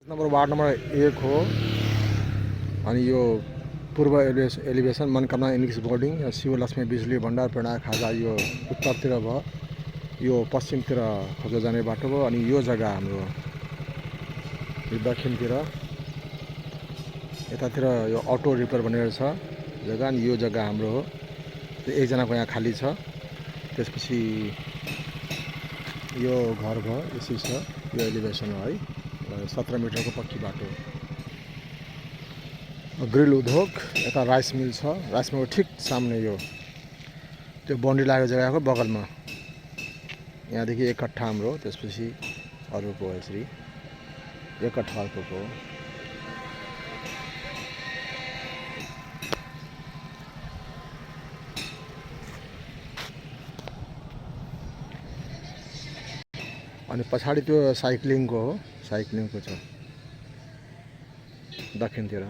Ward number 1 हो। अनि यो पूर्व elevation Manakamana English boarding, Shivlakshmi बिजुली भण्डार, प्रेरणा खाजा यो उत्तरतिर भयो, यो पश्चिमतिर खोज्न जाने बाटो भयो। अनि यो जग्गा हाम्रो यो दक्षिणतिर यतातिर यो अटो रिपेयर बनेर छ जग्गा। अनि यो जग्गा हाम्रो हो। एकजनाको यहाँ खाली छ। त्यसपछि यो घर भयो, यसै छ। यो एलिभेसन हो है, 17 मिटरको पक्की बाटो। ग्रिल उद्योग, यता राइस मिल छ। राइस मिलको ठिक सामने यो त्यो बाउन्ड्री लागेको जग्गाको बगलमा यहाँदेखि 1 कट्ठा हाम्रो, त्यसपछि अरूको यसरी 1 कट्ठा अर्कोको। अनि पछाडि त्यो साइक्लिङको हो, साइक्लिङको छ दक्षिणतिर।